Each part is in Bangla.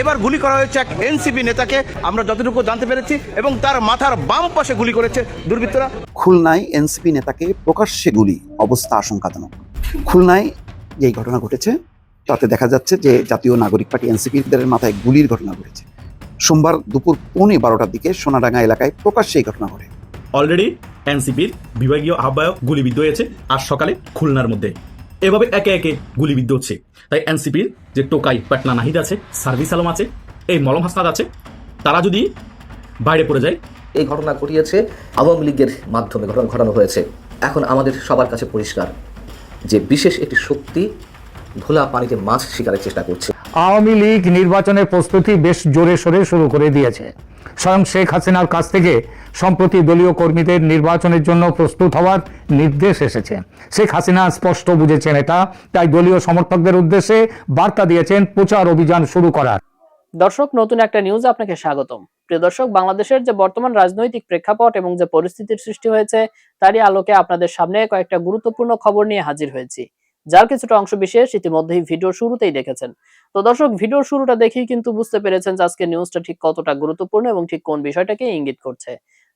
এবার গুলি করা হয়েছে এক এনসিপি নেতাকে, আমরা যতটুকু জানতে পেরেছি, এবং তার মাথার বাম পাশে গুলি করেছে দুর্বৃত্তরা। খুলনায় এনসিপি নেতাকে প্রকাশ্যে গুলি, অবস্থা আশঙ্কাজনক। খুলনায় যেই ঘটনা ঘটেছে তাতে দেখা যাচ্ছে যে জাতীয় নাগরিক পার্টি এনসিপিদের মাথায় গুলির ঘটনা ঘটেছে। সোমবার দুপুর 12:15টার দিকে সোনাডাঙ্গা এলাকায় প্রকাশ্যে এই ঘটনা ঘটে। অলরেডি এনসিপির বিভাগীয় আহ্বায়ক গুলিবিদ্ধ হয়েছে, আজ সকালে খুলনার মধ্যে এভাবে একে একে গুলিবিদ্ধ হচ্ছে। তাই এনসিপির যে টোকাই পাটনা নাহিদ আছে, সার্ভিস আলম আছে, এই মলম হাসনাদ আছে, তারা যদি বাইরে পড়ে যায়। এই ঘটনা ঘটিয়েছে আওয়ামী লীগের মাধ্যমে ঘটানো হয়েছে। এখন আমাদের সবার কাছে পরিষ্কার যে বিশেষ একটি শক্তি ঘোলা পানিতে মাছ শিকারের চেষ্টা করছে। আওয়ামী লীগ নির্বাচনের প্রস্তুতি বেশ জোরে সোরে শুরু করে দিয়েছে। স্বয়ং শেখ হাসিনার কাছ থেকে সম্প্রতি দলীয় কর্মীদের নির্বাচনের জন্য প্রস্তুত হওয়ার নির্দেশ এসেছে। শেখ হাসিনা স্পষ্ট বুঝেছেন এটা, তাই দলীয় সমর্থকদের উদ্দেশ্যে বার্তা দিয়েছেন প্রচার অভিযান শুরু করার। দর্শক, নতুন একটা নিউজ আপনাকে স্বাগতম। প্রিয় দর্শক, বাংলাদেশের যে বর্তমান রাজনৈতিক প্রেক্ষাপট এবং যে পরিস্থিতির সৃষ্টি হয়েছে তারই আলোকে আপনাদের সামনে কয়েকটা গুরুত্বপূর্ণ খবর নিয়ে হাজির হয়েছি, যার কিছুটা অংশ বিশেষ ইতিমধ্যেই ভিডিওর শুরুতেই দেখেছেন। তো দর্শক, ভিডিওর শুরুটা দেখেই কিন্তু বুঝতে পেরেছেন যে আজকে নিউজটা ঠিক কতটা গুরুত্বপূর্ণ এবং ঠিক কোন বিষয়টাকে ইঙ্গিত করছে।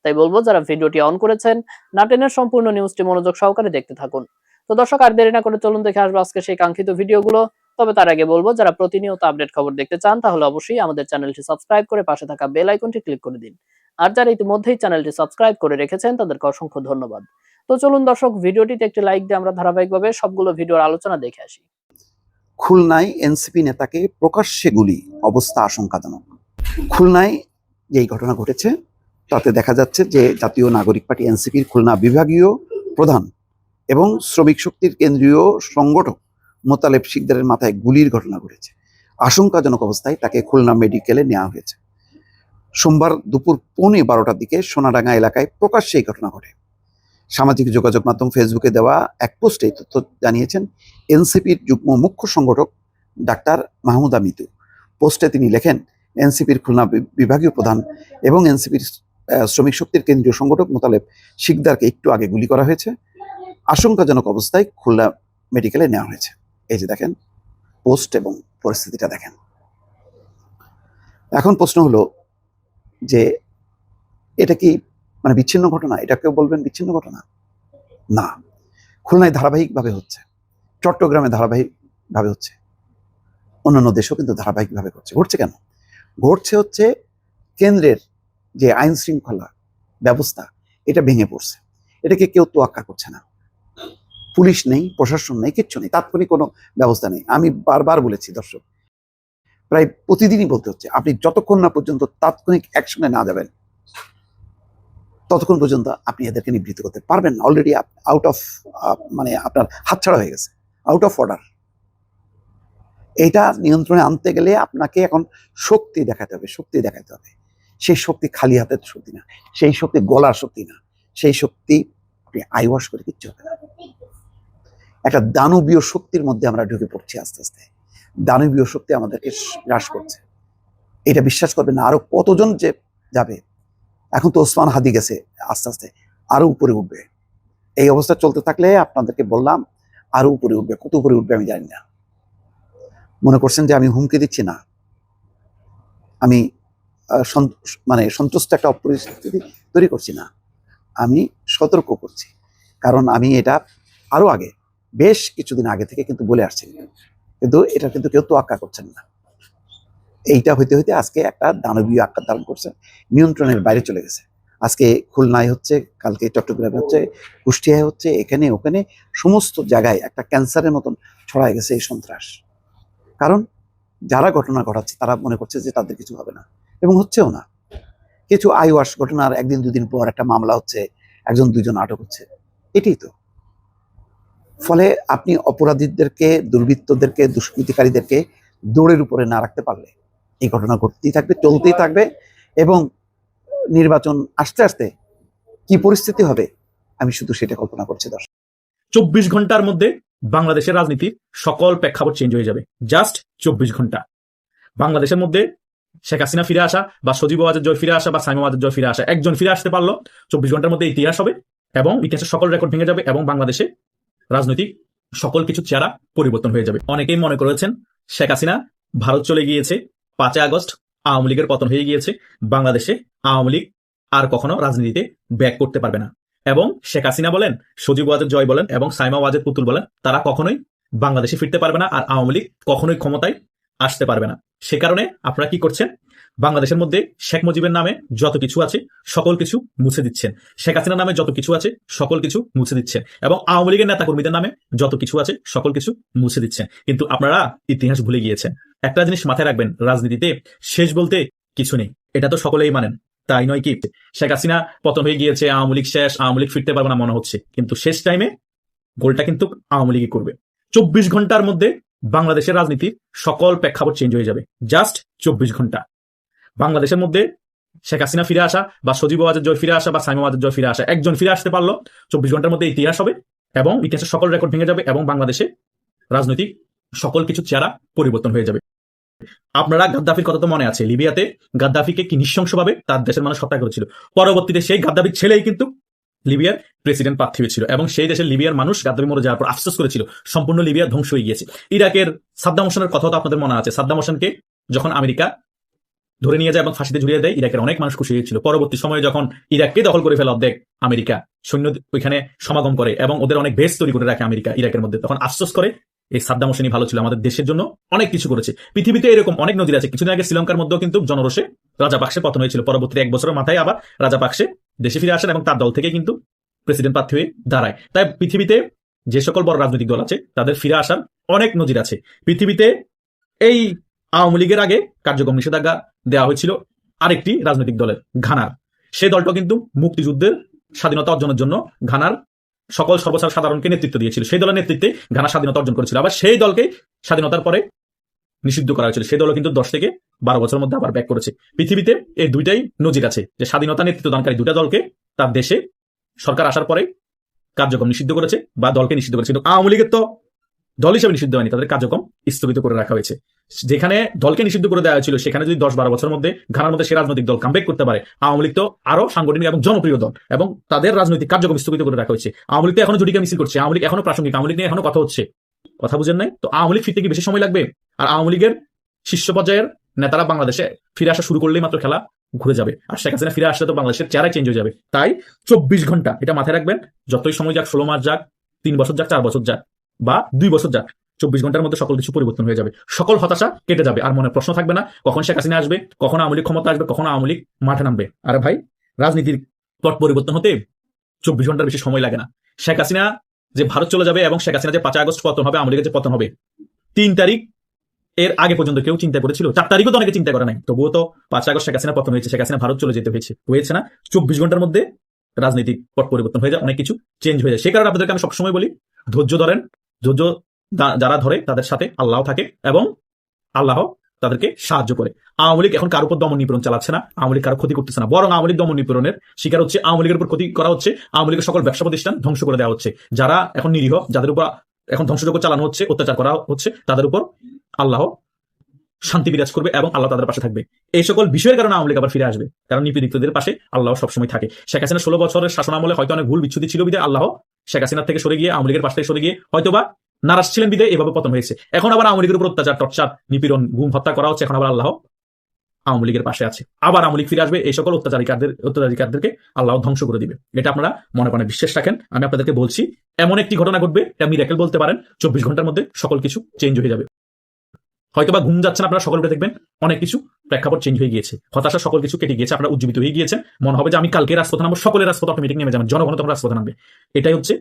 তাই বলবো, যারা ভিডিওটি অন করেছেন না টেনে সম্পূর্ণ নিউজটি মনোযোগ সহকারে দেখতে থাকুন। তো দর্শক, আর দেরি না করে চলুন দেখে আসবো আজকে সেই কাঙ্ক্ষিত ভিডিওগুলো। তবে তার আগে বলবো, যারা প্রতিনিয়ত আপডেট খবর দেখতে চান তাহলে অবশ্যই আমাদের চ্যানেলটি সাবস্ক্রাইব করে পাশে থাকা বেল আইকনটি ক্লিক করে দিন। আর যারা ইতিমধ্যেই চ্যানেলটি সাবস্ক্রাইব করে রেখেছেন তাদেরকে অসংখ্য ধন্যবাদ। তো চলুন দর্শক, ভিডিওটিতে একটি লাইক দিয়ে আমরা ধারাবাহিকভাবে সবগুলো ভিডিওর আলোচনা দেখে আসি। খুলনায় এনসিপি নেতাকে প্রকাশ্যে গুলি, অবস্থা আশঙ্কাজনক। খুলনায় যেই ঘটনা ঘটেছে তাতে দেখা যাচ্ছে যে জাতীয় নাগরিক পার্টি এনসিপির খুলনা বিভাগীয় প্রধান এবং শ্রমিক শক্তির কেন্দ্রীয় সংগঠক মোতালেব শিকদারের মাথায় গুলির ঘটনা ঘটেছে। আশঙ্কাজনক অবস্থায় তাকে খুলনা মেডিকেলে নেওয়া হয়েছে। সোমবার দুপুর 12:15টার দিকে সোনাডাঙ্গা এলাকায় প্রকাশ্যে এই ঘটনা ঘটে। সামাজিক যোগাযোগ মাধ্যম ফেসবুকে দেওয়া এক পোস্টে তথ্য জানিয়েছেন এনসিপির যুগ্ম মুখ্য সংগঠক ডাক্তার মাহমুদা মিতু। পোস্টে তিনি লেখেন, এনসিপির খুলনা বিভাগীয় প্রধান এবং এনসিপির শ্রমিক শক্তির কেন্দ্রীয় সংগঠক মোতালেব শিকদারকে একটু আগে গুলি করা হয়েছে। আশঙ্কাজনক অবস্থায় খুলনা মেডিকেলে নেওয়া হয়েছে। এই যে দেখেন পোস্ট এবং পরিস্থিতিটা দেখেন। এখন প্রশ্ন হলো যে এটা কি মানে বিচ্ছিন্ন ঘটনা? এটা কেউ বলবেন বিচ্ছিন্ন ঘটনা না। খুলনায় ধারাবাহিকভাবে হচ্ছে, চট্টগ্রামে ধারাবাহিকভাবে হচ্ছে, অন্যান্য দেশেও কিন্তু ধারাবাহিকভাবে ঘটছে কেন? ঘটছে হচ্ছে কেন্দ্রের যে আইন শৃঙ্খলা ব্যবস্থা এটা ভেঙে পড়ছে। এটাকে কেউ তোয়াক্কা করছে না। পুলিশ নেই, প্রশাসন নেই, কিচ্ছু নেই, তাৎক্ষণিক কোনো ব্যবস্থা নেই। আমি বারবার বলেছি দর্শক, প্রায় প্রতিদিনই বলতে হচ্ছে, আপনি যতক্ষণ না পর্যন্ত তাৎক্ষণিক অ্যাকশনে না যাবেন ততক্ষণ পর্যন্ত আপনি এদেরকে নিবৃত্ত করতে পারবেন না। অলরেডি আউট অফ মানে আপনার হাতছাড়া হয়ে গেছে, আউট অফ অর্ডার। এইটা নিয়ন্ত্রণে আনতে গেলে আপনাকে এখন শক্তি দেখাতে হবে। সেই শক্তি খালি হাতের শক্তি না, সেই শক্তি গলার শক্তি না, সেই শক্তি আপনি আইওয়াশ করে কিচ্ছু হবে না। একটা দানবীয় শক্তির মধ্যে আমরা ঢুকে পড়ছি আস্তে আস্তে। দানবীয় শক্তি আমাদেরকে গ্রাস করছে, এটা বিশ্বাস করবেন না। আরো কতজন যে যাবে, এখন তো ওসমান হাদি গেছে, আস্তে আস্তে আরো উপরে উঠবে। এই অবস্থা চলতে থাকলে আপনাদেরকে বললাম আরো উপরে উঠবে। কত উপরে উঠবে আমি জানি না। মনে করছেন যে আমি হুমকি দিচ্ছি? না, আমি মানে সন্তুষ্ট একটা পরিস্থিতি তৈরি করছি না, আমি সতর্ক করছি। কারণ আমি এটা আরো আগে, বেশ কিছুদিন আগে থেকে কিন্তু বলে আসছি, কিন্তু এটা কিন্তু কেউ তোয়াক্কা করছেন না। এইটা হইতে হইতে আজকে একটা দানবীয় আকার ধারণ করছে, নিয়ন্ত্রণের বাইরে চলে গেছে। আজকে খুলনায় হচ্ছে, কালকে চট্টগ্রামে হচ্ছে, কুষ্টিয়ায় হচ্ছে, এখানে ওখানে সমস্ত জায়গায় একটা ক্যান্সারের মতন ছড়ায় গেছে এই সন্ত্রাস। কারণ যারা ঘটনা ঘটাচ্ছে তারা মনে করছে যে তাদের কিছু হবে না, এবং হচ্ছেও না। কিছু আইওয়াশ ঘটনার একদিন দুদিন পর একটা মামলা হচ্ছে, একজন দুইজন আটক হচ্ছে, এটাই তো। ফলে আপনি অপরাধীদেরকে, দুর্বৃত্তদেরকে, দুষ্কৃতিকারীদেরকে দৌড়ের উপরে না রাখতে পারলে এই ঘটনা ঘটতেই থাকবে, চলতেই থাকবে। এবং নির্বাচন আসতে আসতে কি পরিস্থিতি হবে আমি শুধু সেটা কল্পনা করছি। দর্শক, 24 ঘন্টার মধ্যে বাংলাদেশের রাজনীতির সকল প্রেক্ষাপট চেঞ্জ হয়ে যাবে। জাস্ট 24 ঘন্টা। বাংলাদেশের মধ্যে শেখ হাসিনা ফিরে আসা বা সজীব ওয়াজেদ জয় ফিরে আসা বা সাইমা ওয়াজেদ জয় ফিরে আসা, একজন ফিরে আসতে পারলো 24 ঘন্টার মধ্যে ইতিহাস হবে এবং ইতিহাসের সকল রেকর্ড ভেঙে যাবে এবং বাংলাদেশে রাজনৈতিক সকল কিছু চেহারা পরিবর্তন হয়ে যাবে। অনেকেই মনে করেছেন শেখ হাসিনা ভারত চলে গিয়েছে, 5 আগস্ট আওয়ামী লীগের পতন হয়ে গিয়েছে, বাংলাদেশে আওয়ামী লীগ আর কখনো রাজনীতিতে ব্যাক করতে পারবে না। এবং শেখ হাসিনা বলেন, সজীব ওয়াজেদ জয় বলেন এবং সাইমা ওয়াজেদ পুতুল বলেন, তারা কখনোই বাংলাদেশে ফিরতে পারবে না, আর আওয়ামী লীগ কখনোই ক্ষমতায় আসতে পারবে না। সে কারণে আপনারা কি করছেন, বাংলাদেশের মধ্যে শেখ মুজিবের নামে যত কিছু আছে সকল কিছু মুছে দিচ্ছেন, শেখ হাসিনার নামে যত কিছু আছে সকল কিছু মুছে দিচ্ছেন, এবং আওয়ামী লীগের নেতাকর্মীদের নামে যত কিছু আছে সকল কিছু মুছে দিচ্ছেন। কিন্তু আপনারা ইতিহাস ভুলে গিয়েছেন। একটা জিনিস মাথায় রাখবেন, রাজনীতিতে শেষ বলতে কিছু নেই, এটা তো সকলেই মানেন, তাই নয় কি? শেখ হাসিনা পতন হয়ে গিয়েছে, আওয়ামী লীগ শেষ, আওয়ামী লীগ ফিরতে পারবে না মনে হচ্ছে, কিন্তু শেষ টাইমে গোলটা কিন্তু আওয়ামী লীগই করবে। 24 ঘন্টার মধ্যে বাংলাদেশের রাজনীতির সকল প্রেক্ষাপট চেঞ্জ হয়ে যাবে। জাস্ট 24 ঘন্টা। বাংলাদেশের মধ্যে শেখ হাসিনা ফিরে আসা বা সজীব ওয়াজেদ জয় ফিরে আসা বা সাইমা ওয়াজেদ জয় ফিরে আসা, একজন ফিরে আসতে পারলো, 24 ঘন্টার মধ্যে ইতিহাস হবে এবং ইতিহাসের সকল রেকর্ড ভেঙে যাবে এবং বাংলাদেশে রাজনৈতিক সকল কিছু চেহারা পরিবর্তন হয়ে যাবে। আপনারা গাদ্দাফির কথা তো মনে আছে, লিবিয়াতে গাদ্দাফিকে কি নৃশংসভাবে তার দেশের মানুষ হত্যা করেছিল। পরবর্তীতে সেই গাদ্দাফির ছেলেই কিন্তু লিবিয়ার প্রেসিডেন্ট প্রার্থী হয়েছিল এবং সেই দেশের লিবিয়ার মানুষ গাদ্দাফি মরে যাওয়ার পর আফসোস করেছিল, সম্পূর্ণ লিবিয়া ধ্বংস হয়ে গিয়েছে। ইরাকের সাদ্দাম হোসেনের কথা তো আপনাদের মনে আছে, সাদ্দাম হোসেনকে যখন আমেরিকা ধরে নিয়ে যায় এবং ফাঁসিতে ঝুলিয়ে দেয়, ইরাকের অনেক মানুষ খুশি হয়েছিল। পরবর্তী সময়ে যখন ইরাককে দখল করে ফেলে অর্ধেক, আমেরিকা সৈন্য ওইখানে সমাগম করে এবং ওদের অনেক বেস তৈরি করে রাখে আমেরিকা ইরাকের মধ্যে, তখন আফসোস করে এই সাদ্দাম হোসেনই ভালো ছিল, আমাদের দেশের জন্য অনেক কিছু করেছে। পৃথিবীতে এরকম অনেক নজির আছে। কিছুদিন আগে শ্রীলঙ্কার মধ্যেও কিন্তু জনরোষে রাজাপাকসে পতন হয়েছিল, পরবর্তী 1 বছরের মাথায় আবার রাজাপাকসে দেশে ফিরে আসেন এবং তার দল থেকে কিন্তু প্রেসিডেন্ট প্রার্থী হয়ে দাঁড়ায়। তাই পৃথিবীতে যে সকল বড় রাজনৈতিক দল আছে তাদের ফিরে আসার অনেক নজির আছে। পৃথিবীতে এই আওয়ামী লীগের আগে কার্যক্রম নিষেধাজ্ঞা দেওয়া হয়েছিল আরেকটি রাজনৈতিক দলের, ঘানার। সেই দলটা কিন্তু মুক্তিযুদ্ধের স্বাধীনতা অর্জনের জন্য ঘানার সকল সর্বসাধারণকে নেতৃত্ব দিয়েছিল, সেই দলের নেতৃত্বে ঘানা স্বাধীনতা অর্জন করেছিল। আবার সেই দলকে স্বাধীনতার পরে নিষিদ্ধ করা হয়েছিল, সেই দলও কিন্তু 10 থেকে 12 বছরের মধ্যে আবার ব্যাক করেছে। পৃথিবীতে এই দুইটাই নজির আছে যে স্বাধীনতা নেতৃত্ব দানকারী দুটা দলকে তার দেশে সরকার আসার পরে কার্যক্রম নিষিদ্ধ করেছে বা দলকে নিষিদ্ধ করেছে। কিন্তু আওয়ামী লীগের তো দল হিসেবে নিষিদ্ধ হয়নি, তাদের কার্যক্রম স্থগিত করে রাখা হয়েছে। যেখানে দলকে নিষিদ্ধ করে দেওয়া হয়েছিল সেখানে যদি 10-12 বছরের মধ্যে ঘানার মধ্যে সে রাজনৈতিক দল কামব্যাক করতে পারে, আওয়ামী লীগ তো আরো সাংগঠনিক এবং জনপ্রিয় দল এবং তাদের রাজনৈতিক কার্যক্রম স্থগিত করে রাখা হয়েছে। আওয়ামী লীগ তো এখনো জুডিকা মিছিল করছে, আওয়ামী লীগ এখনো প্রাসঙ্গিক, আওয়ামী লীগ নিয়ে এখনো কথা হচ্ছে, কথা বুঝেন নাই তো? আওয়ামী লীগ ফিরতে কি বেশি সময় লাগবে? আর আওয়ামী লীগের শীর্ষ পর্যায়ের নেতারা বাংলাদেশে ফিরে আসা শুরু করলেই মাত্র খেলা ঘুরে যাবে, আর শেখ হাসিনা ফিরে আসলে তো বাংলাদেশের চেহারা চেঞ্জ হয়ে যাবে। তাই 24 ঘন্টা, এটা মাথায় রাখবেন। যতই সময় যাক, 16 মাস যাক, 3 বছর যাক, 4 বছর যাক বা 2 বছর যাক, 24 ঘন্টার মধ্যে সকল কিছু পরিবর্তন হয়ে যাবে, সকল হতাশা কেটে যাবে, আর মনে প্রশ্ন থাকবে না কখন শেখ হাসিনা আসবে, কখন আওয়ামী লীগ ক্ষমতা আসবে, কখন আওয়ামী লীগ মাঠে নামবে। আরে ভাই, রাজনীতির পট পরিবর্তন হতে 24 ঘন্টার বেশি সময় লাগে না। শেখ হাসিনা যে ভারত চলে যাবে এবং শেখ হাসিনা যে 5 আগস্ট পতন হবে, আওয়ামী লীগের যে পতন হবে 3 তারিখ, এর আগে পর্যন্ত কেউ চিন্তা করেছিল? 4 তারিখও তো অনেকে চিন্তা করে নাই, তবুও তো 5 আগস্ট শেখ হাসিনা পতন হয়েছে, শেখ হাসিনা ভারত চলে যেতে হয়েছে না? 24 ঘন্টার মধ্যে রাজনৈতিক পট পরিবর্তন হয়ে যায়, অনেক কিছু চেঞ্জ হয়ে যায়। সেই কারণে আপনাদেরকে আমি সবসময় বলি, ধৈর্য ধরেন। ধৈর্য যারা ধরে তাদের সাথে আল্লাহ থাকে এবং আল্লাহ তাদেরকে সাহায্য করে। আওয়ামী লীগ এখন কারোর উপর দমন নিপীড়ন চালাচ্ছে না, আওয়ামী লীগ কারো ক্ষতি করতেছে না, বরং আওয়ামী লীগ দমন নিপীড়নের শিকার হচ্ছে, আওয়ামী লীগের উপর ক্ষতি করা হচ্ছে, আওয়ামী লীগের সকল ব্যবসা প্রতিষ্ঠান ধ্বংস করে দেওয়া হচ্ছে। যারা এখন নিরীহ, যাদের উপর এখন ধ্বংসযজ্ঞ চালানো হচ্ছে, অত্যাচার করা হচ্ছে, তাদের উপর আল্লাহ শান্তি বিরাজ করবে এবং আল্লাহ তাদের পাশে থাকবে। এই সকল বিষয়ের কারণে আওয়ামী লীগ আবার ফিরে আসবে, কারণ নিপীড়িতদের পাশে আল্লাহ সবসময় থাকে। শেখ হাসিনা 16 বছরের শাসন আমলে হয়তো অনেক ভুল বিচ্ছুতি ছিল বিধায় আল্লাহ শেখ হাসিনার থেকে সরে গিয়ে আওয়ামী লীগের পাশ থেকে সরে গিয়ে হয়তোবা নারাজ ছিলেন বিধায় এভাবে পতন হয়েছে। এখন আবার আওয়ামী লীগের উপর অত্যাচার, টর্চার, নিপীড়ন, গুম, হত্যা করা হচ্ছে, এখন আবার আল্লাহ আওয়ামী লীগের পাশে আছে, আবার আওয়ামী লীগ ফিরে আসবে। এই সকল অত্যাচারিকারদেরকে আল্লাহ ধ্বংস করে দিবে, এটা আপনারা মনে মনে বিশ্বাস রাখেন। আমি আপনাদেরকে বলছি, এমন একটি ঘটনা ঘটবে, এটা মিরাকেল বলতে পারেন, 24 ঘন্টার মধ্যে সকল কিছু চেঞ্জ হয়ে যাবে। হয়তোবা ঘুম যাচ্ছেন আপনারা, সকল উঠে দেখবেন অনেক কিছু প্রেক্ষাপট চেঞ্জ হয়ে গিয়েছে, হতাশা সকল কিছু কেটে গিয়েছে, আপনারা উজ্জীবিত হয়ে গিয়েছেন। মনে হবে যে আমি কালকে রাজপথে নামবো, সকলের রাজপথ অটোমেটিক নেমে যাবেন, জনগণ তখন রাজপথে নামবে। এটাই হচ্ছে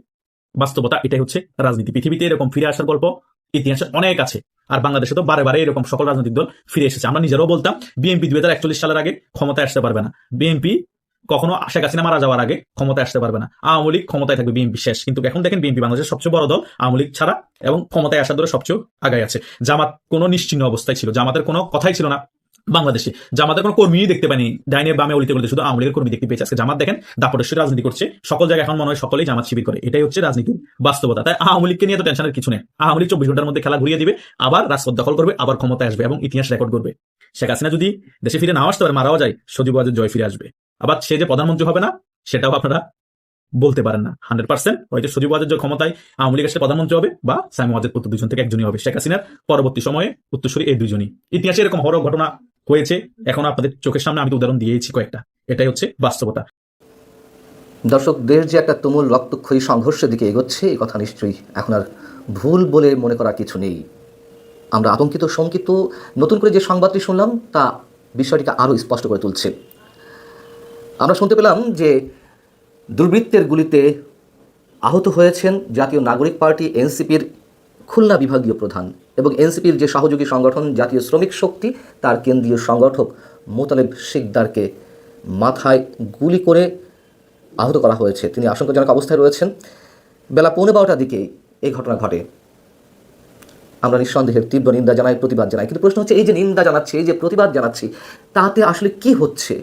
বাস্তবতা, এটাই হচ্ছে রাজনীতি। পৃথিবীতে এরকম ফিরে আসার গল্প ইতিহাসে অনেক আছে, আর বাংলাদেশে তো বারে বারে এরকম সকল রাজনৈতিক দল ফিরে এসেছে। আমরা নিজেরাও বলতাম বিএনপি 2041 সালের আগে ক্ষমতায় আসতে পারবে না, বিএনপি কখনো শেখ হাসিনা মারা যাওয়ার আগে ক্ষমতায় আসতে পারবে না, আওয়ামী লীগ ক্ষমতায় থাকবে, বিএনপি শেষ। কিন্তু এখন দেখেন বিএনপি বাংলাদেশের সবচেয়ে বড় দল, আওয়ামী লীগ ছাড়া, এবং ক্ষমতায় আসার দরে সবচেয়ে আগায় আছে। জামাত কোনো নিশ্চিহ্ন অবস্থায় ছিল, জামাতের কোনো কথাই ছিল না বাংলাদেশে, জামাতের কোনো কর্মী দেখতে পাইনি, ডাইনে বামে অলিতে গলিতে শুধু আওয়ামী লীগের কর্মী দেখতে পেয়েছে। আজকে জামাত দেখেন দাপটেশ্বরী রাজনীতি করছে, সকল জায়গায় এখন মনে হয় সকলেই জামাত শিবির করে। এটাই হচ্ছে রাজনীতির বাস্তবতা। তাই আওয়ামী লীগকে নিয়ে তো টেনশনের কিছু নেই, আওয়ামী লীগ 24 ঘন্টার মধ্যে খেলা ঘুরিয়ে দিবে, আবার রাজপথ দখল করবে, আবার ক্ষমতায় আসবে এবং ইতিহাস রেকর্ড করবে। শেখ হাসিনা যদি দেশে ফিরে নাও আসতে পারে, মারাও যায়, সজীব ওয়াজেদ জয় ফিরে আসবে। আবার সে যে প্রধানমন্ত্রী হবে না সেটাও আপনারা বলতে পারেন না 100%। হয়তো সজীব ওয়াজেদ জয় ক্ষমতায় আওয়ামী লীগের সাথে প্রধানমন্ত্রী হবে বা সাইমন ওয়াজেদ পুত্র, দুজন থেকে একজনই হবে। শেখ হাসিনার পরবর্তী সময়ে উত্তরসূরি এই দুজনই। ইতিহাসে এরকম হরর ঘটনা হয়েছে, এখন আপনাদের চোখের সামনে আমি তো উদাহরণ দিয়েছি কয়েকটা। এটাই হচ্ছে বাস্তবতা। দর্শক, দেশ যে একটা তুমুল রক্তক্ষয়ী সংঘর্ষের দিকে এগোচ্ছে এই কথা নিশ্চয়ই এখন আর ভুল বলে মনে করার কিছু নেই। আমরা আতঙ্কিত, শঙ্কিত। নতুন করে যে সংবাদটি শুনলাম তা বিষয়টিকে আরও স্পষ্ট করে তুলছে। আমরা শুনতে পেলাম যে দুর্বৃত্তের গুলিতে আহত হয়েছেন জাতীয় নাগরিক পার্টি এনসিপির খুলনা বিভাগীয় প্রধান এবং এনসিপির যে সহযোগী সংগঠন জাতীয় শ্রমিক শক্তি তার কেন্দ্রীয় সংগঠক মোতালেব শিকদারকে মাথায় গুলি করে আহত করা হয়েছে। তিনি আশঙ্কাজনক অবস্থায় রয়েছেন। বেলা 12:15টার দিকে এই ঘটনা ঘটে। আমরা নিঃসন্দেহের তীব্র নিন্দা জানাই, প্রতিবাদ জানাই। কিন্তু প্রশ্ন হচ্ছে, এই যে নিন্দা জানাচ্ছি, এই যে প্রতিবাদ জানাচ্ছি, তাতে আসলে কি হচ্ছে?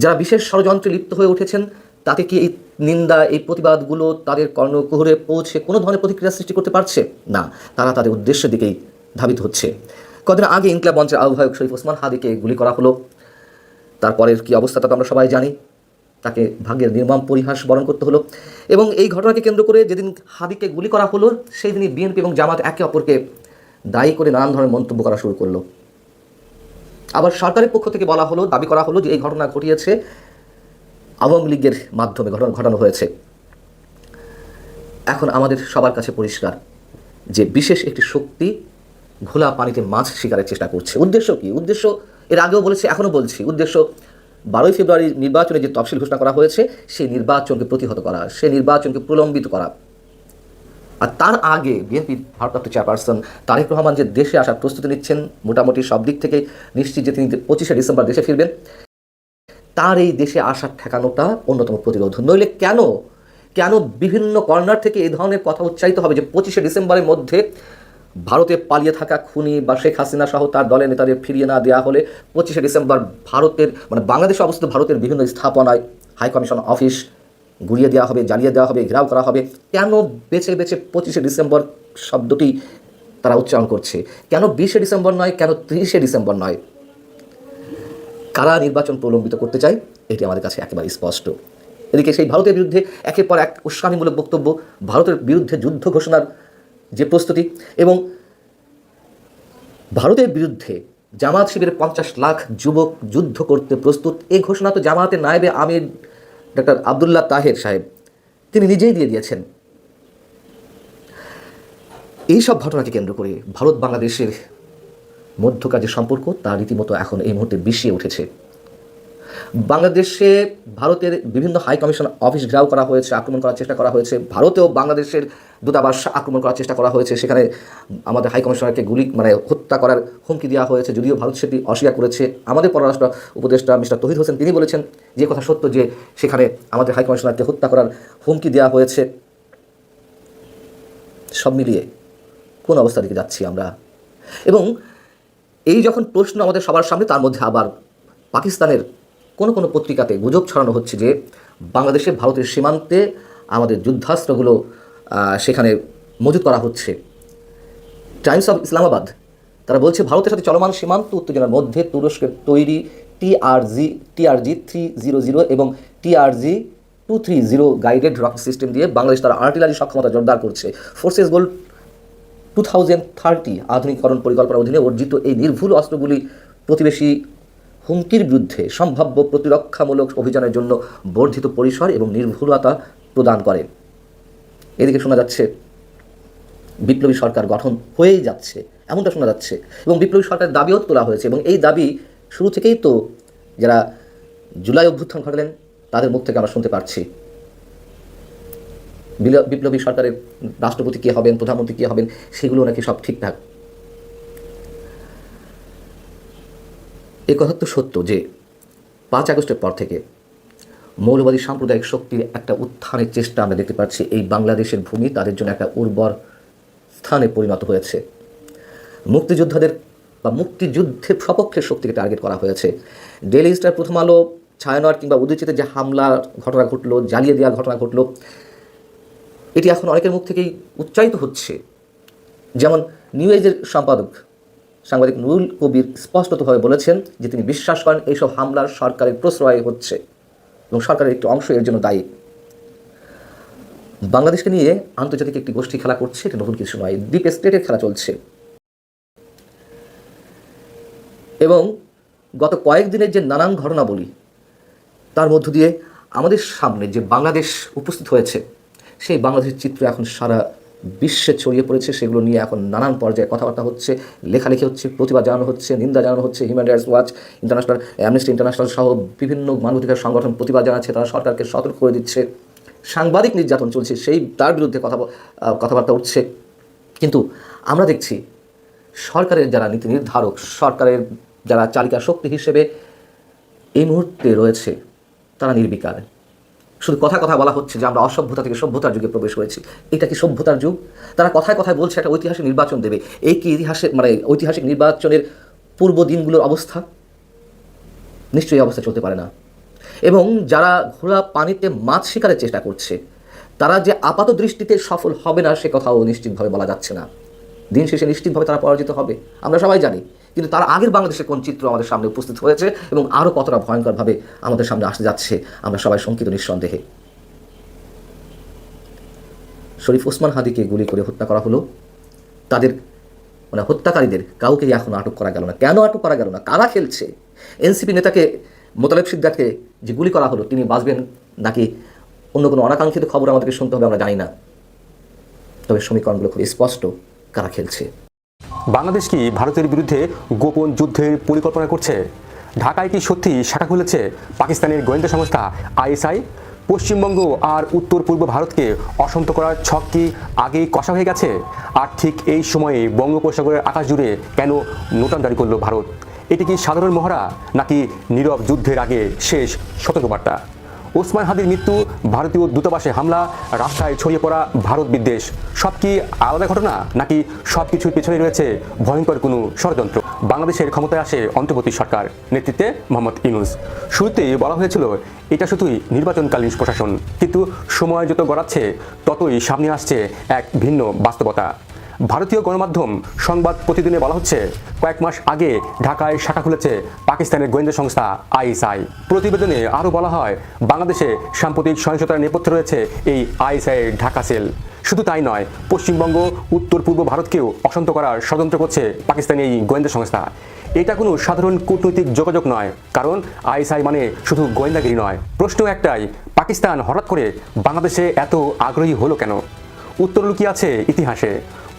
যারা বিশেষ ষড়যন্ত্রে লিপ্ত হয়ে উঠেছেন তাতে কি এই নিন্দা, এই প্রতিবাদগুলো তাদের কর্ণকুহরে পৌঁছে কোনো ধরনের প্রতিক্রিয়া সৃষ্টি করতে পারছে? না, তারা তাদের উদ্দেশ্যের দিকেই ধাবিত হচ্ছে। কদিন আগে ইনকিলাব মঞ্চের আহ্বায়ক শরীফ ওসমান হাদিকে গুলি করা হলো। তারপরের কি অবস্থাটা তো আমরা সবাই জানি। তাকে ভাগ্যের নির্মম পরিহাস বরণ করতে হলো। এবং এই ঘটনাকে কেন্দ্র করে যেদিন হাদিকে গুলি করা হলো সেই দিনই বিএনপি এবং জামাত একে অপরকে দায়ী করে নানান ধরনের মন্তব্য করা শুরু করলো। আবার সরকারের পক্ষ থেকে বলা হলো, দাবি করা হলো যে এই ঘটনা ঘটিয়েছে আওয়ামী লীগের মাধ্যমে ঘটানো হয়েছে। এখন আমাদের সবার কাছে পরিষ্কার যে বিশেষ একটি শক্তি ঘোলা পানিতে মাছ শিকারের চেষ্টা করছে। উদ্দেশ্য কি? উদ্দেশ্য এর আগেও বলেছি, এখনও বলছি, উদ্দেশ্য 12ই ফেব্রুয়ারি নির্বাচনে যে তফসিল ঘোষণা করা হয়েছে সেই নির্বাচনকে প্রতিহত করা, সেই নির্বাচনকে প্রলম্বিত করা। আর তার আগে বিএনপির ভারপ্রাপ্ত চেয়ারপারসন তারেক রহমান যে দেশে আসার প্রস্তুতি নিচ্ছেন, মোটামুটি সব দিক থেকে নিশ্চিত যে তিনি 25শে ডিসেম্বর দেশে ফিরবেন, তার এই দেশে আসার ঠেকানোটা অন্যতম প্রতিরোধ। নইলে কেন বিভিন্ন কর্নার থেকে এই ধরনের কথা উচ্চারিত হবে যে 25শে ডিসেম্বরের মধ্যে ভারতে পালিয়ে থাকা খুনি বা শেখ হাসিনা সহ তার দলের নেতাদের ফিরিয়ে না দেওয়া হলে 25শে ডিসেম্বর ভারতের বাংলাদেশে অবস্থিত ভারতের বিভিন্ন স্থাপনায় হাইকমিশন অফিস গুড়িয়ে দেওয়া হবে, জ্বালিয়ে দেওয়া হবে, ঘেরাও করা হবে। কেন বেছে 25শে ডিসেম্বর শব্দটি তারা উচ্চারণ করছে? কেন 20শে ডিসেম্বর নয়? কেন 30শে ডিসেম্বর নয়? কারা নির্বাচন প্রলম্বিত করতে চায় এটি আমাদের কাছে একেবারে স্পষ্ট। এদিকে সেই ভারতের বিরুদ্ধে একের পর এক উস্কানিমূলক বক্তব্য, ভারতের বিরুদ্ধে যুদ্ধ ঘোষণার যে প্রস্তুতি এবং ভারতের বিরুদ্ধে জামাত শিবিরের 50 লাখ যুবক যুদ্ধ করতে প্রস্তুত, এই ঘোষণা তো জামাতের নায়েবে আমির ডক্টর আবদুল্লাহ তাহের সাহেব তিনি নিজেই দিয়ে দিয়েছেন। এইসব ঘটনাকে কেন্দ্র করে ভারত বাংলাদেশের মধ্যকার যে সম্পর্ক তা রীতিমতো এখন এই মুহূর্তে বিষিয়ে উঠেছে। বাংলাদেশে ভারতের বিভিন্ন হাই কমিশন অফিস ঘেরাও করা হয়েছে, আক্রমণ করার চেষ্টা করা হয়েছে। ভারতেও বাংলাদেশের দূতাবাস আক্রমণ করার চেষ্টা করা হয়েছে, সেখানে আমাদের হাই কমিশনারকে হত্যা করার হুমকি দেওয়া হয়েছে, যদিও ভারত সেটি অস্বীকার করেছে। আমাদের পররাষ্ট্র উপদেষ্টা মিস্টার তৌহিদ হোসেন তিনি বলেছেন যে কথা সত্য, যে সেখানে আমাদের হাই কমিশনারকে হত্যা করার হুমকি দেওয়া হয়েছে। সব মিলিয়ে কোন অবস্থার দিকে যাচ্ছি আমরা? এবং এই যখন প্রশ্ন আমাদের সবার সামনে, তার মধ্যে আবার পাকিস্তানের কোনো পত্রিকাতে গুজব ছড়ানো হচ্ছে যে বাংলাদেশে ভারতের সীমান্তে আমাদের যুদ্ধাস্ত্রগুলো সেখানে মজুত করা হচ্ছে। টাইমস অফ ইসলামাবাদ তারা বলছে ভারতের সাথে চলমান সীমান্ত উত্তেজনার মধ্যে তুরস্কের তৈরি TRG 300 এবং TRG 230 গাইডেড রকেট সিস্টেম দিয়ে বাংলাদেশ তার আর্টিলারি সক্ষমতা জোরদার করছে। ফোর্সেস গোল 2030 আধুনিকরণ পরিকল্পনার অধীনে অর্জিত এই নির্ভুল অস্ত্রগুলি প্রতিবেশী হুমকির বিরুদ্ধে সম্ভাব্য প্রতিরক্ষামূলক অভিযানের জন্য বর্ধিত পরিসর এবং নির্ভুলতা প্রদান করে। এদিকে শোনা যাচ্ছে বিপ্লবী সরকার গঠন হয়েই যাচ্ছে, এমনটা শোনা যাচ্ছে, এবং বিপ্লবী সরকারের দাবিও তোলা হয়েছে। এবং এই দাবি শুরু থেকেই তো যারা জুলাই অভ্যুত্থান ঘটালেন তাদের মুখ থেকে আমরা শুনতে পারছি। বিপ্লবী সরকারের রাষ্ট্রপতি কে হবেন, প্রধানমন্ত্রী কে হবেন, সেগুলো নাকি সব ঠিকঠাক। এই কথা তো সত্য যে 5 আগস্টের পর থেকে মৌলবাদী সাম্প্রদায়িক শক্তির একটা উত্থানের চেষ্টা আমরা দেখতে পাচ্ছি। এই বাংলাদেশের ভূমি তাদের জন্য একটা উর্বর স্থানে পরিণত হয়েছে। মুক্তিযোদ্ধাদের বা মুক্তিযুদ্ধের সপক্ষের শক্তিকে টার্গেট করা হয়েছে। ডেইলি স্টার, প্রথম আলো, ছায়ানট কিংবা উদয়চিতে যে হামলার ঘটনা ঘটলো, জ্বালিয়ে দেওয়ার ঘটনা ঘটলো, এটি এখন অনেকের মুখ থেকেই উচ্চারিত হচ্ছে। যেমন নিউ এজের সাংবাদিক নুরুল কবির স্পষ্টতভাবে বলেছেন যে তিনি বিশ্বাস করেন এইসব হামলার সরকারের প্রশ্রয় হচ্ছে। এবং সরকারের একটি অংশ এর জন্য দায়ী। বাংলাদেশকে নিয়ে আন্তর্জাতিক একটি গোষ্ঠী খেলা করছে, এটা নতুন কিছু নয়, ডিপ স্টেটের খেলা চলছে। এবং গত কয়েকদিনের যে নানান ঘটনাবলী, তার মধ্য দিয়ে আমাদের সামনে যে বাংলাদেশ উপস্থিত হয়েছে, সেই বাংলাদেশের চিত্র এখন সারা বিশ্বে ছড়িয়ে পড়েছে। সেগুলো নিয়ে এখন নানান পর্যায়ে কথাবার্তা হচ্ছে, লেখালেখি হচ্ছে, প্রতিবাদ জানানো হচ্ছে, নিন্দা জানানো হচ্ছে। Human rights watch, international, amnesty international সহ বিভিন্ন মানবাধিকার সংগঠন প্রতিবাদ জানাচ্ছে, তারা সরকারকে সতর্ক করে দিচ্ছে। সাংবাদিক নির্যাতন চলছে, তার বিরুদ্ধে কথাবার্তা উঠছে। কিন্তু আমরা দেখছি সরকারের যারা নীতি নির্ধারক, সরকারের যারা চালিকা শক্তি হিসেবে এই মুহূর্তে রয়েছে, তারা নির্বিকার। শুধু কথায় বলা হচ্ছে যে আমরা অসভ্যতা থেকে সভ্যতার যুগে প্রবেশ করেছি। এটা কি সভ্যতার যুগ? তারা কথায় বলছে একটা ঐতিহাসিক নির্বাচন দেবে। এই কি ঐতিহাসিক নির্বাচনের পূর্ব দিনগুলোর অবস্থা? নিশ্চয়ই অবস্থা চলতে পারে না। এবং যারা ঘোলা পানিতে মাছ শিকারের চেষ্টা করছে, তারা যে আপাত দৃষ্টিতে সফল হবে না সে কথাও নিশ্চিতভাবে বলা যাচ্ছে না। দিন শেষে নিশ্চিতভাবে তারা পরাজিত হবে, আমরা সবাই জানি। কিন্তু তার আগের বাংলাদেশের কোন চিত্র আমাদের সামনে উপস্থিত হয়েছে এবং আরও কতটা ভয়ঙ্করভাবে আমাদের সামনে আসতে যাচ্ছে, আমরা সবাই শঙ্কিত নিঃসন্দেহে। শরীফ ওসমান হাদিকে গুলি করে হত্যা করা হলো। তাদের হত্যাকারীদের কাউকেই এখনো আটক করা গেল না। কেন আটক করা গেল না? কারা খেলছে? এনসিপি নেতাকে মোতালেব সিদ্দারকে যে গুলি করা হলো, তিনি বাঁচবেন নাকি অন্য কোনো অনাকাঙ্ক্ষিত খবর আমাদেরকে শুনতে হবে আমরা জানি না। তবে সমীকরণগুলো খুব স্পষ্ট, কারা খেলছে। বাংলাদেশ কি ভারতের বিরুদ্ধে গোপন যুদ্ধের পরিকল্পনা করছে? ঢাকায় কি সত্যি শাখা খুলেছে পাকিস্তানের গোয়েন্দা সংস্থা আইএসআই? পশ্চিমবঙ্গ আর উত্তর পূর্ব ভারতকে অশান্ত করার ছক কি আগেই কষা হয়ে গেছে? আর ঠিক এই সময়ে বঙ্গোপসাগরের আকাশ জুড়ে কেন নোটাম জারি করলো ভারত? এটি কি সাধারণ মহড়া নাকি নীরব যুদ্ধের আগে শেষ সতর্কবার্তা? ওসমান হাদির মৃত্যু, ভারতীয় দূতাবাসে হামলা, রাস্তায় ছড়িয়ে পড়া ভারত বিদ্বেষ, সব কি আলাদা ঘটনা নাকি সব কিছুর পেছনে রয়েছে ভয়ঙ্কর কোনো ষড়যন্ত্র? বাংলাদেশের ক্ষমতায় আসে অন্তর্বর্তী সরকার নেতৃত্বে মোহাম্মদ ইউনূস। শুরুতেই বলা হয়েছিল এটা শুধুই নির্বাচনকালীন প্রশাসন, কিন্তু সময় যত গড়াচ্ছে ততই সামনে আসছে এক ভিন্ন বাস্তবতা। ভারতীয় গণমাধ্যম সংবাদ প্রতিদিনে বলা হচ্ছে কয়েক মাস আগে ঢাকায় শাখা খুলেছে পাকিস্তানের গোয়েন্দা সংস্থা আইএসআই। প্রতিবেদনে আরও বলা হয় বাংলাদেশে সাম্প্রতিক সহিংসতার নেপথ্যে রয়েছে এই আইএসআইয়ের ঢাকা সেল। শুধু তাই নয়, পশ্চিমবঙ্গ, উত্তর পূর্ব ভারতকেও অশান্ত করার ষড়যন্ত্র করছে পাকিস্তানি এই গোয়েন্দা সংস্থা। এটা কোনো সাধারণ কূটনৈতিক যোগাযোগ নয়, কারণ আইএসআই মানে শুধু গোয়েন্দাগিরি নয়। প্রশ্ন একটাই, পাকিস্তান হঠাৎ করে বাংলাদেশে এত আগ্রহী হলো কেন? উত্তর লুকিয়ে আছে ইতিহাসে।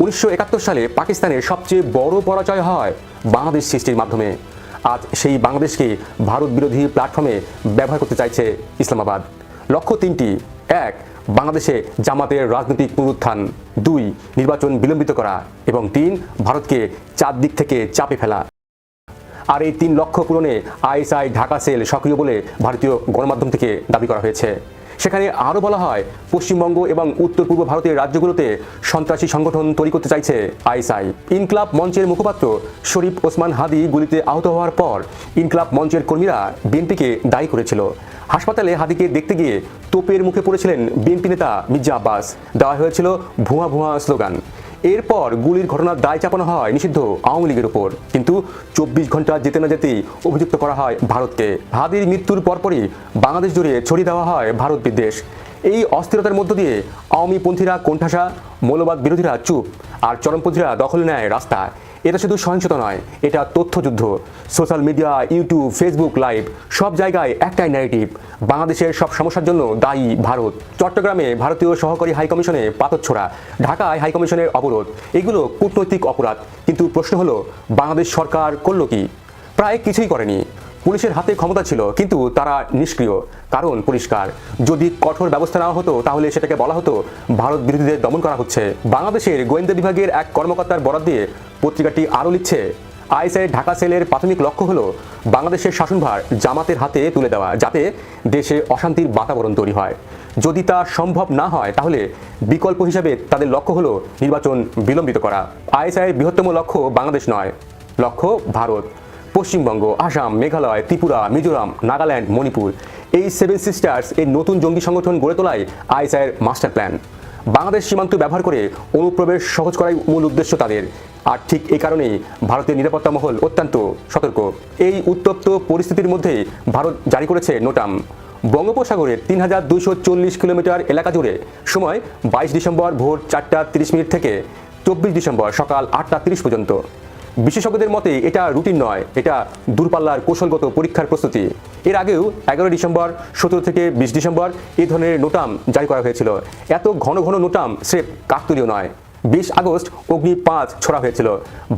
1971 সালে পাকিস্তানের সবচেয়ে বড় পরাজয় হয় বাংলাদেশ সৃষ্টির মাধ্যমে। আজ সেই বাংলাদেশকে ভারত বিরোধী প্ল্যাটফর্মে ব্যবহার করতে চাইছে ইসলামাবাদ। লক্ষ্য তিনটি: 1. বাংলাদেশে জামাতের রাজনৈতিক পুনরুত্থান, 2. নির্বাচন বিলম্বিত করা এবং 3. ভারতকে চারদিক থেকে চাপে ফেলা। আর এই 3 লক্ষ্য পূরণে আইএসআই ঢাকা সেল সক্রিয় বলে ভারতীয় গণমাধ্যম থেকে দাবি করা হয়েছে। সেখানে আরও বলা হয় পশ্চিমবঙ্গ এবং উত্তর পূর্ব ভারতের রাজ্যগুলোতে সন্ত্রাসী সংগঠন তৈরি করতে চাইছে আইএসআই। ইনকলাব মঞ্চের মুখপাত্র শরীফ ওসমান হাদি গুলিতে আহত হওয়ার পর ইনকলাব মঞ্চের কর্মীরা বিএনপিকে দায়ী করেছিল। হাসপাতালে হাদিকে দেখতে গিয়ে তোপের মুখে পড়েছিলেন বিএনপি নেতা মির্জা আব্বাস। দেওয়া হয়েছিল ভুয়া ভুয়া স্লোগান। এরপর গুলির ঘটনার দায় চাপানো হয় নিষিদ্ধ আওয়ামী লীগের উপর। কিন্তু 24 ঘন্টা যেতে না যেতেই অভিযুক্ত করা হয় ভারতকে। হাদির মৃত্যুর পরপরই বাংলাদেশ জুড়ে ছড়িয়ে দেওয়া হয় ভারত বিদ্বেষ। এই অস্থিরতার মধ্য দিয়ে আওয়ামীপন্থীরা কোণঠাসা, মৌলবাদ বিরোধীরা চুপ, আর চরমপন্থীরা দখলে নেয় রাস্তা। এটা শুধু সহিংসতা নয়, এটা তথ্যযুদ্ধ। Social media, YouTube, Facebook live, সব জায়গায় একটাই ন্যারেটিভ, বাংলাদেশের সব সমস্যার জন্য দায়ী ভারত। চট্টগ্রামে ভারতীয় সহকারী হাইকমিশনে পাথরছোড়া, ঢাকায় হাইকমিশনের অবরোধ, এগুলো কূটনৈতিক অপরাধ। কিন্তু প্রশ্ন হলো বাংলাদেশ সরকার করলো কি? প্রায় কিছুই করেনি। পুলিশের হাতে ক্ষমতা ছিল, কিন্তু তারা নিষ্ক্রিয়। কারণ পরিষ্কার, যদি কঠোর ব্যবস্থা নেওয়া হতো তাহলে সেটাকে বলা হতো ভারত বিরোধীদের দমন করা হচ্ছে। বাংলাদেশের গোয়েন্দা বিভাগের এক কর্মকর্তার বরাত দিয়ে পত্রিকাটি আরও লিখছে, আইএসআই ঢাকা সেলের প্রাথমিক লক্ষ্য হলো বাংলাদেশের শাসনভার জামাতের হাতে তুলে দেওয়া, যাতে দেশে অশান্তির বাতাবরণ তৈরি হয়। যদি তা সম্ভব না হয় তাহলে বিকল্প হিসাবে তাদের লক্ষ্য হলো নির্বাচন বিলম্বিত করা। আইএসআইয়ের বৃহত্তম লক্ষ্য বাংলাদেশ নয়, লক্ষ্য ভারত। পশ্চিমবঙ্গ, আসাম, মেঘালয়, ত্রিপুরা, মিজোরাম, নাগাল্যান্ড, মণিপুর, এই 7 সিস্টার্স এর নতুন জঙ্গি সংগঠন গড়ে তোলাই আইএসআইয়ের মাস্টার প্ল্যান। বাংলাদেশ সীমান্ত ব্যবহার করে অনুপ্রবেশ সহজ করাই মূল উদ্দেশ্য তাদের। আর ঠিক এই কারণেই ভারতের নিরাপত্তা মহল অত্যন্ত সতর্ক। এই উত্তপ্ত পরিস্থিতির মধ্যে ভারত জারি করেছে নোটাম। বঙ্গোপসাগরের ৩,২৪০ কিলোমিটার এলাকা জুড়ে। সময় 22 ডিসেম্বর ভোর 4:30 থেকে 24 ডিসেম্বর সকাল 8:30 পর্যন্ত। বিশেষজ্ঞদের মতে এটা রুটিন নয়, এটা দূরপাল্লার কৌশলগত পরীক্ষার প্রস্তুতি। এর আগেও 11 ডিসেম্বর, 17 থেকে 20 ডিসেম্বর এই ধরনের নোটাম জারি করা হয়েছিল। এত ঘন ঘন নোটাম স্রেফ কাকতালীয় নয়। 20 আগস্ট অগ্নি-5 ছড়া হয়েছিল।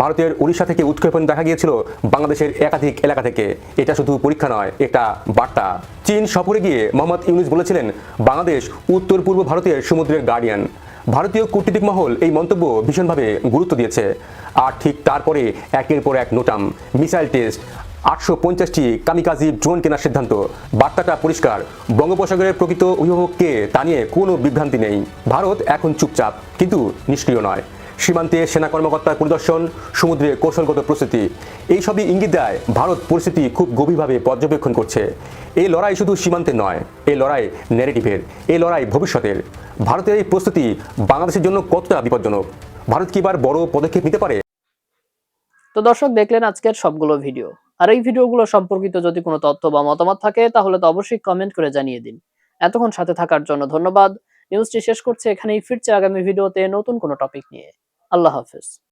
ভারতের উড়িষ্যা থেকে উৎক্ষেপণ দেখা গিয়েছিল বাংলাদেশের একাধিক এলাকা থেকে। এটা শুধু পরীক্ষা নয়, একটা বার্তা। চীন সফরে গিয়ে মোহাম্মদ ইউনূস বলেছিলেন, বাংলাদেশ উত্তর পূর্ব ভারতের সমুদ্রের গার্ডিয়ান। ভারতীয় কূটনীতিক মহল এই মন্তব্য ভীষণভাবে গুরুত্ব দিয়েছে। আর ঠিক তারপরে একের পর এক নোটাম, মিসাইল টেস্ট, 850টি কামিকাজি ড্রোন কেনার সিদ্ধান্ত। বার্তাটা পরিষ্কার, বঙ্গোপসাগরের প্রকৃত অভিভাবক কে তা নিয়ে কোনো বিভ্রান্তি নেই। ভারত এখন চুপচাপ কিন্তু নিষ্ক্রিয় নয়। সীমান্তে সেনা কর্মকর্তার পরিদর্শন, সমুদ্রে কৌশলগত প্রস্তুতি, এই সবই ইঙ্গিত দেয় ভারত পরিস্থিতি খুব গভীরভাবে পর্যবেক্ষণ করছে। এই লড়াই শুধু সীমান্তে নয়, এই লড়াই ন্যারেটিভের, এই লড়াই ভবিষ্যতের। ভারতের এই প্রস্তুতি বাংলাদেশের জন্য কতটা বিপজ্জনক? ভারত কি এবার বড় পদক্ষেপ নিতে পারে? তো দর্শক, দেখলেন আজকের সবগুলো ভিডিও। আর এই ভিডিওগুলো সম্পর্কিত যদি কোনো তথ্য বা মতামত থাকে তাহলে তো অবশ্যই কমেন্ট করে জানিয়ে দিন। এতক্ষণ সাথে থাকার জন্য ধন্যবাদ। নিউজটি শেষ করছে এখানেই, ফিরছে আগামী ভিডিওতে নতুন কোনো টপিক নিয়ে। আল্লাহ হাফেজ।